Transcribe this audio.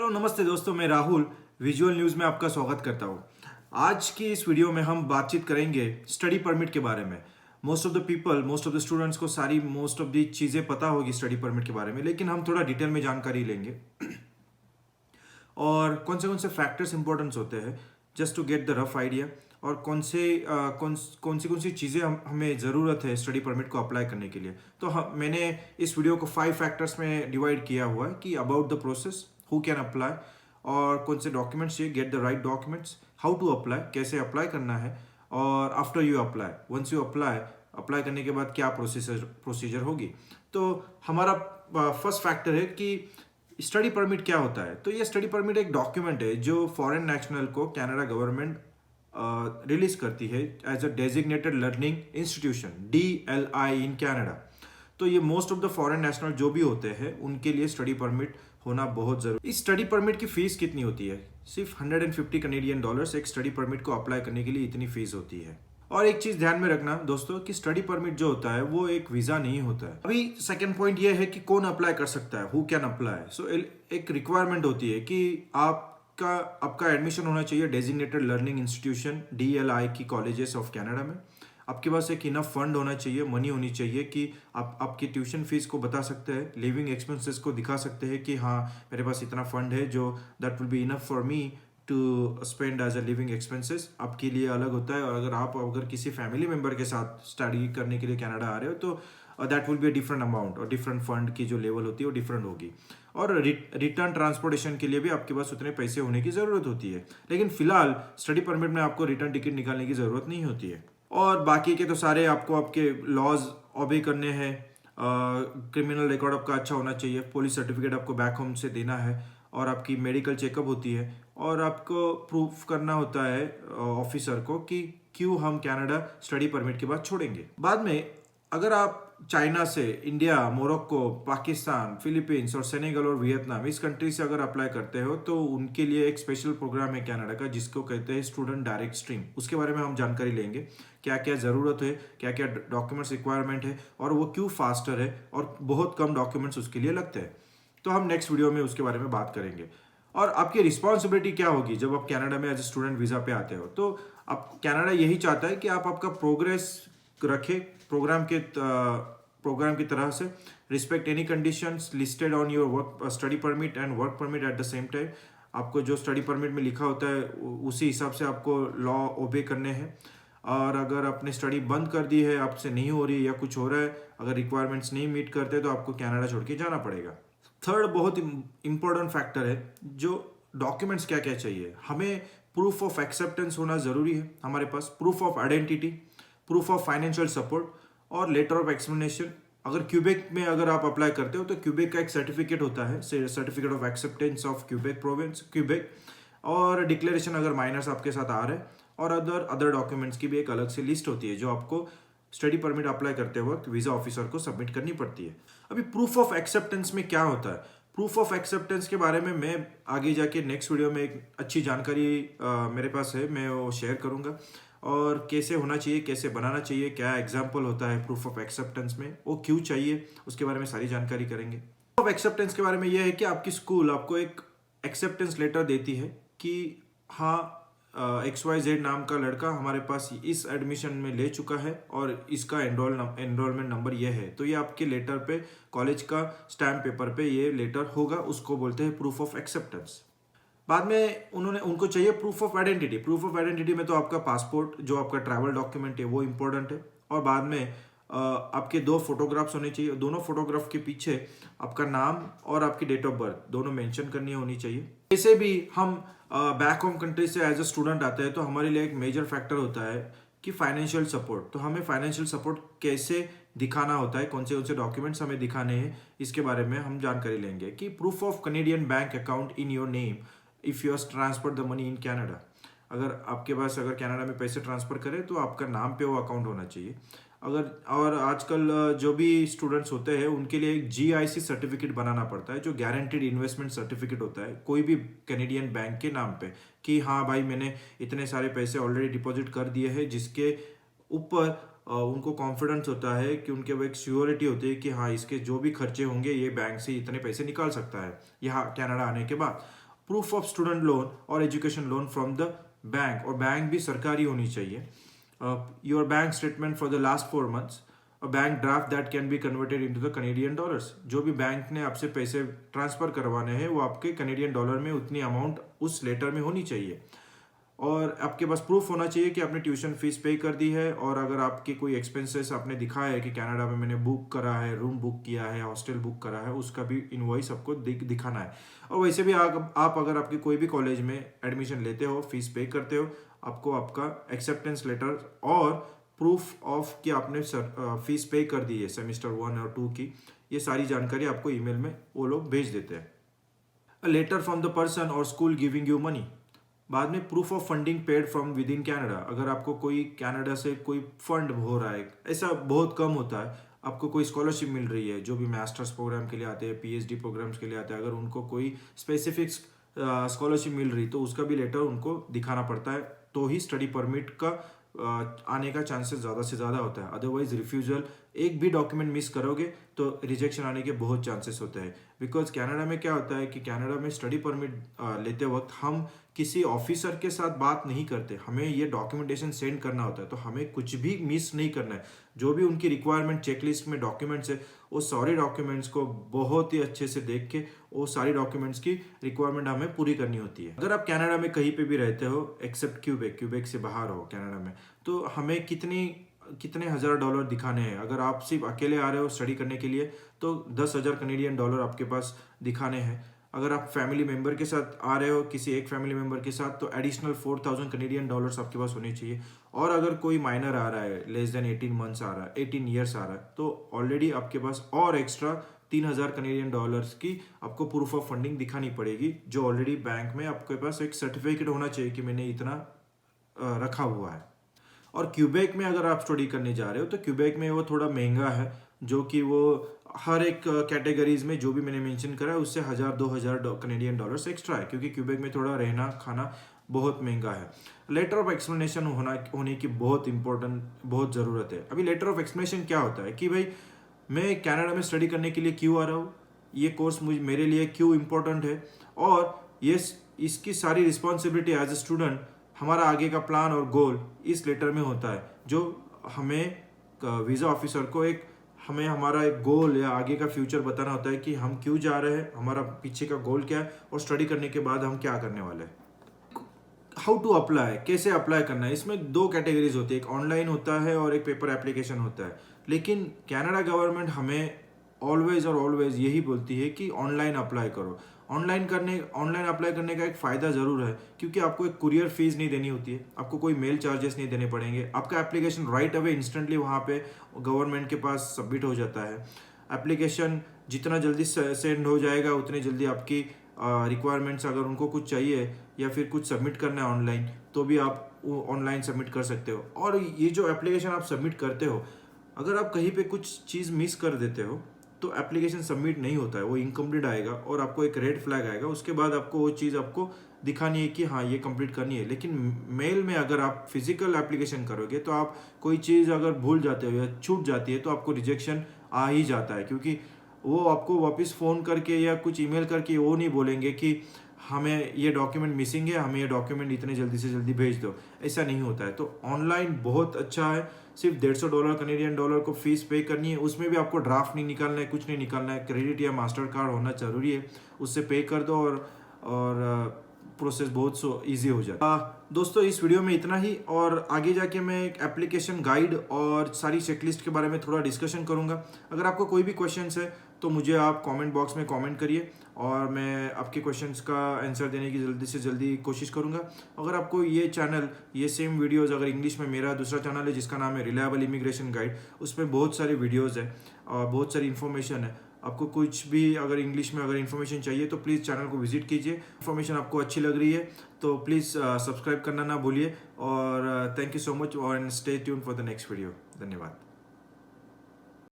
Hello नमस्ते दोस्तों, मैं राहुल विजुअल न्यूज़ में आपका स्वागत करता हूँ। आज की इस वीडियो में हम बातचीत करेंगे स्टडी परमिट के बारे में। Most of the people, most of the students को मोस्ट ऑफ द चीज़ें पता होगी स्टडी परमिट के बारे में, लेकिन हम थोड़ा डिटेल में जानकारी लेंगे और कौन से फैक्टर्स इंपॉर्टेंस होते हैं just to get the rough idea, और कौन सी चीज़ें हमें ज़रूरत है स्टडी परमिट को अप्लाई करने के लिए। तो मैंने इस वीडियो को 5 फैक्टर्स में डिवाइड किया हुआ है कि about the process, who can apply, और कौन से डॉक्यूमेंट्स चाहिए, get the right documents, how to apply, कैसे अप्लाई करना है, और after you apply, once you apply करने के बाद क्या प्रोसीजर होगी। तो हमारा फर्स्ट फैक्टर है कि स्टडी परमिट क्या होता है। तो ये स्टडी परमिट एक डॉक्यूमेंट है जो फॉरेन नेशनल को कनाडा गवर्नमेंट रिलीज करती है as a designated learning institution, DLI in Canada. तो ये most of the foreign national जो भी होते हैं उनके लिए स्टडी परमिट होना बहुत जरूरी। इस स्टडी परमिट की फीस कितनी होती है? सिर्फ 150 कनेडियन डॉलर्स एक स्टडी परमिट को अप्लाई करने के लिए इतनी फीस होती है। और एक चीज ध्यान में रखना दोस्तों कि स्टडी परमिट जो होता है वो एक वीजा नहीं होता है। अभी सेकंड पॉइंट ये है कि कौन अप्लाई कर सकता है, हु कैन अप्लाई। सो एक रिक्वायरमेंट होती है कि आपका एडमिशन होना चाहिए डेजिग्नेटेड लर्निंग इंस्टीट्यूशन DLI की कॉलेजेस ऑफ कनाडा में। आपके पास एक इनफ फंड होना चाहिए, मनी होनी चाहिए कि आप आपकी ट्यूशन फीस को बता सकते हैं, लिविंग एक्सपेंसेस को दिखा सकते हैं कि हाँ मेरे पास इतना फंड है जो that will be enough for me to spend as a living expenses. आपके लिए अलग होता है, और अगर किसी फैमिली मेम्बर के साथ स्टडी करने के लिए कनाडा आ रहे हो तो that will be a different amount, और डिफरेंट फंड की जो लेवल होती है वो डिफरेंट होगी। और रिटर्न ट्रांसपोर्टेशन के लिए भी आपके पास उतने पैसे होने की ज़रूरत होती है, लेकिन फिलहाल स्टडी परमिट में आपको रिटर्न टिकट निकालने की ज़रूरत नहीं होती है। और बाकी के तो सारे आपको आपके लॉज ऑबे करने हैं। क्रिमिनल रिकॉर्ड आपका अच्छा होना चाहिए, पुलिस सर्टिफिकेट आपको बैक होम से देना है, और आपकी मेडिकल चेकअप होती है, और आपको प्रूफ करना होता है ऑफिसर को कि क्यों हम कनाडा स्टडी परमिट के बाद छोड़ेंगे। बाद में अगर आप चाइना से, इंडिया, मोरक्को, पाकिस्तान, फिलीपींस और सेनेगल और वियतनाम, इस कंट्री से अगर अप्लाई करते हो तो उनके लिए एक स्पेशल प्रोग्राम है कनाडा का जिसको कहते हैं स्टूडेंट डायरेक्ट स्ट्रीम। उसके बारे में हम जानकारी लेंगे, क्या क्या ज़रूरत है, क्या क्या डॉक्यूमेंट्स रिक्वायरमेंट है, और वो क्यों फास्टर है, और बहुत कम डॉक्यूमेंट्स उसके लिए लगते हैं। तो हम नेक्स्ट वीडियो में उसके बारे में बात करेंगे। और आपकी रिस्पॉन्सिबिलिटी क्या होगी जब आप कनाडा में एज ए स्टूडेंट वीज़ा पे आते हो। तो आप कनाडा यही चाहता है कि आप आपका प्रोग्रेस रखें प्रोग्राम की तरह से, respect any conditions listed on your work study permit and work permit at the same time. आपको जो स्टडी परमिट में लिखा होता है उसी हिसाब से आपको लॉ ओबे करने हैं। और अगर आपने स्टडी बंद कर दी है, आपसे नहीं हो रही या कुछ हो रहा है, अगर रिक्वायरमेंट्स नहीं मीट करते तो आपको कनाडा छोड़ के जाना पड़ेगा। थर्ड बहुत इंपॉर्टेंट फैक्टर है, जो डॉक्यूमेंट्स क्या क्या चाहिए। हमें प्रूफ ऑफ एक्सेप्टेंस होना ज़रूरी है हमारे पास, proof of identity, proof of financial support, और लेटर ऑफ एक्सप्लेनेशन। अगर क्यूबेक में अगर आप अप्लाई करते हो तो क्यूबेक का एक सर्टिफिकेट होता है, certificate of acceptance of Quebec province, Quebec, और डिक्लेरेशन अगर माइनर्स आपके साथ आ रहे हैं, और अदर डॉक्यूमेंट्स की भी एक अलग से लिस्ट होती है जो आपको स्टडी परमिट अप्लाई करते वक्त वीज़ा ऑफिसर को सबमिट करनी पड़ती है। अभी प्रूफ ऑफ एक्सेप्टेंस में क्या होता है? प्रूफ ऑफ एक्सेप्टेंस के बारे में मैं आगे जाके नेक्स्ट वीडियो में एक अच्छी जानकारी मेरे पास है, मैं वो शेयर करूँगा, और कैसे होना चाहिए, कैसे बनाना चाहिए, क्या एग्जाम्पल होता है प्रूफ ऑफ एक्सेप्टेंस में, वो क्यों चाहिए, उसके बारे में सारी जानकारी करेंगे। प्रूफ ऑफ एक्सेप्टेंस के बारे में यह है कि आपकी स्कूल आपको एक एक्सेप्टेंस लेटर देती है कि हाँ XYZ नाम का लड़का हमारे पास इस एडमिशन में ले चुका है और इसका एनरोलमेंट नंबर ये है। तो ये आपके लेटर पे, कॉलेज का स्टैम्प पेपर पे ये लेटर होगा, उसको बोलते हैं प्रूफ ऑफ एक्सेप्टेंस। बाद में उनको चाहिए proof of identity. Proof of identity में तो आपका पासपोर्ट, जो आपका ट्रैवल डॉक्यूमेंट है, वो इंपॉर्टेंट है, और बाद में आपके 2 फोटोग्राफ्स होने चाहिए। दोनों फोटोग्राफ के पीछे आपका नाम और आपकी डेट ऑफ बर्थ दोनों मेंशन करनी होनी चाहिए। ऐसे भी हम बैक होम कंट्री से एज अ स्टूडेंट आते हैं तो हमारे लिए एक मेजर फैक्टर होता है कि फाइनेंशियल सपोर्ट। तो हमें फाइनेंशियल सपोर्ट कैसे दिखाना होता है, कौन से डॉक्यूमेंट्स हमें दिखाने हैं, इसके बारे में हम जानकारी लेंगे। कि proof of Canadian bank account in your name if you transfer the money in Canada. अगर आपके पास अगर कनाडा में पैसे ट्रांसफर करें तो आपका नाम पे वो अकाउंट होना चाहिए। और आजकल जो भी स्टूडेंट्स होते हैं उनके लिए एक GIC सर्टिफिकेट बनाना पड़ता है, जो गारंटीड इन्वेस्टमेंट सर्टिफिकेट होता है कोई भी कैनेडियन बैंक के नाम पे, कि हाँ भाई मैंने इतने सारे पैसे ऑलरेडी डिपॉजिट कर दिए हैं, जिसके ऊपर उनको कॉन्फिडेंस होता है कि उनके वो एक श्योरिटी होती है कि हाँ इसके जो भी खर्चे होंगे ये बैंक से इतने पैसे निकाल सकता है यहाँ कनाडा आने के बाद। प्रूफ ऑफ स्टूडेंट लोन और education loan from the bank, और बैंक भी सरकारी होनी चाहिए। Your bank statement for the last 4 months, a bank draft that can be converted into the Canadian dollars. जो भी बैंक ने आपसे पैसे ट्रांसफर करवाने हैं वो आपके कनेडियन डॉलर में उतनी अमाउंट उस लेटर में होनी चाहिए। और आपके पास प्रूफ होना चाहिए कि आपने ट्यूशन फीस पे कर दी है, और अगर आपके कोई एक्सपेंसेस आपने दिखाया है कि कनाडा में मैंने बुक करा है, रूम बुक किया है, हॉस्टल बुक करा है, उसका भी इनवॉइस आपको दिखाना है। और वैसे भी आप अगर आपके कोई भी कॉलेज में एडमिशन लेते हो, फीस पे करते हो, आपको आपका एक्सेप्टेंस लेटर और प्रूफ ऑफ कि आपने फीस पे कर दी है सेमेस्टर 1 और 2 की, ये सारी जानकारी आपको ईमेल में वो लोग भेज देते हैं। A letter from the person और स्कूल गिविंग यू मनी। बाद में proof of funding paid from within Canada. अगर आपको कोई कनाडा से कोई फंड हो रहा है, ऐसा बहुत कम होता है, आपको कोई स्कॉलरशिप मिल रही है, जो भी मास्टर्स प्रोग्राम के लिए आते हैं, पीएचडी प्रोग्राम्स के लिए आते हैं, अगर उनको कोई स्पेसिफिक स्कॉलरशिप मिल रही तो उसका भी लेटर उनको दिखाना पड़ता है, तो ही स्टडी परमिट का आने का चांसेस ज़्यादा से ज़्यादा होता है। अदरवाइज रिफ्यूजल, एक भी डॉक्यूमेंट मिस करोगे तो रिजेक्शन आने के बहुत चांसेस होते हैं। बिकॉज कनाडा में क्या होता है कि कनाडा में स्टडी परमिट लेते वक्त हम किसी ऑफिसर के साथ बात नहीं करते, हमें ये डॉक्यूमेंटेशन सेंड करना होता है, तो हमें कुछ भी मिस नहीं करना है। जो भी उनकी रिक्वायरमेंट चेकलिस्ट में डॉक्यूमेंट्स है, वो सारे डॉक्यूमेंट्स को बहुत ही अच्छे से देख के वो सारी डॉक्यूमेंट्स की रिक्वायरमेंट हमें पूरी करनी होती है। अगर आप कनाडा में कहीं पे भी रहते हो एक्सेप्ट क्यूबेक से बाहर हो कनाडा में, तो हमें कितने $1000 दिखाने हैं। अगर आप सिर्फ अकेले आ रहे हो स्टडी करने के लिए तो 10,000 कनेडियन डॉलर आपके पास दिखाने हैं। अगर आप फैमिली मेंबर के साथ आ रहे हो, किसी एक फैमिली मेंबर के साथ, तो एडिशनल 4,000 कनेडियन डॉलर्स आपके पास होने चाहिए। और अगर कोई माइनर आ रहा है, लेस देन 18 months आ रहा है, 18 years आ रहा है, तो ऑलरेडी आपके पास और एक्स्ट्रा 3,000 कनेडियन डॉलर्स की आपको प्रूफ ऑफ फंडिंग दिखानी पड़ेगी, जो ऑलरेडी बैंक में आपके पास एक सर्टिफिकेट होना चाहिए कि मैंने इतना रखा हुआ है। और क्यूबेक में अगर आप स्टडी करने जा रहे हो तो क्यूबेक में वो थोड़ा महंगा है, जो कि वो हर एक कैटेगरीज में जो भी मैंने मेंशन करा है उससे 1,000-2,000 कनेडियन डॉलर्स एक्स्ट्रा है, क्योंकि क्यूबेक में थोड़ा रहना खाना बहुत महंगा है। लेटर ऑफ एक्सप्लेनेशन होने की बहुत ज़रूरत है। अभी लेटर ऑफ एक्सप्लेनेशन क्या होता है कि भाई मैं कनाडा में स्टडी करने के लिए क्यों आ रहा हूँ, ये कोर्स मेरे लिए क्यों इम्पोर्टेंट है, और ये इसकी सारी रिस्पॉन्सिबिलिटी एज ए स्टूडेंट, हमारा आगे का प्लान और गोल इस लेटर में होता है, जो हमें वीज़ा ऑफिसर को हमें हमारा एक गोल या आगे का फ्यूचर बताना होता है कि हम क्यों जा रहे हैं, हमारा पीछे का गोल क्या है, और स्टडी करने के बाद हम क्या करने वाले हैं। हाउ टू अप्लाई, कैसे अप्लाई करना है, इसमें 2 कैटेगरीज होती है, एक ऑनलाइन होता है और एक पेपर एप्लीकेशन होता है। लेकिन कनाडा गवर्नमेंट हमें ऑलवेज यही बोलती है कि ऑनलाइन अप्लाई करो। ऑनलाइन अप्लाई करने का एक फ़ायदा ज़रूर है, क्योंकि आपको एक कुरियर फीस नहीं देनी होती है, आपको कोई मेल चार्जेस नहीं देने पड़ेंगे, आपका एप्लीकेशन राइट अवे इंस्टेंटली वहाँ पे गवर्नमेंट के पास सबमिट हो जाता है। एप्लीकेशन जितना जल्दी सेंड हो जाएगा उतनी जल्दी आपकी रिक्वायरमेंट्स, अगर उनको कुछ चाहिए या फिर कुछ सबमिट करना है ऑनलाइन, तो भी आप वो ऑनलाइन सबमिट कर सकते हो। और ये जो एप्लीकेशन आप सबमिट करते हो, अगर आप कहीं पे कुछ चीज़ मिस कर देते हो तो एप्लीकेशन सबमिट नहीं होता है, वो इनकम्प्लीट आएगा और आपको एक रेड फ्लैग आएगा। उसके बाद आपको वो चीज़ आपको दिखानी है कि हाँ ये कंप्लीट करनी है। लेकिन मेल में अगर आप फिजिकल एप्लीकेशन करोगे तो आप कोई चीज़ अगर भूल जाते हो या छूट जाती है तो आपको रिजेक्शन आ ही जाता है, क्योंकि वो आपको वापस फ़ोन करके या कुछ ईमेल करके वो नहीं बोलेंगे कि हमें ये डॉक्यूमेंट मिसिंग है, हमें ये डॉक्यूमेंट इतने जल्दी से जल्दी भेज दो, ऐसा नहीं होता है। तो ऑनलाइन बहुत अच्छा है। सिर्फ $150 कनेडियन डॉलर को फीस पे करनी है, उसमें भी आपको ड्राफ्ट नहीं निकालना है, कुछ नहीं निकालना है, क्रेडिट या मास्टर कार्ड होना जरूरी है, उससे पे कर दो और प्रोसेस बहुत ईजी हो जाए। दोस्तों इस वीडियो में इतना ही, और आगे जाके मैं एक एप्लीकेशन गाइड और सारी चेकलिस्ट के बारे में थोड़ा डिस्कशन करूंगा। अगर आपको कोई भी क्वेश्चंस है तो मुझे आप कमेंट बॉक्स में कमेंट करिए और मैं आपके क्वेश्चंस का आंसर देने की जल्दी से जल्दी कोशिश करूंगा। अगर आपको ये चैनल, ये सेम वीडियोज़, अगर इंग्लिश में मेरा दूसरा चैनल है जिसका नाम है रिलायबल इमिग्रेशन गाइड, उसमें बहुत सारी वीडियोज़ है और बहुत सारी इन्फॉर्मेशन है। आपको कुछ भी अगर इंग्लिश में अगर इन्फॉर्मेशन चाहिए तो प्लीज़ चैनल को विजिट कीजिए। इन्फॉर्मेशन आपको अच्छी लग रही है तो प्लीज़ सब्सक्राइब करना ना भूलिए। और थैंक यू सो मच और stay tune for the next video. धन्यवाद।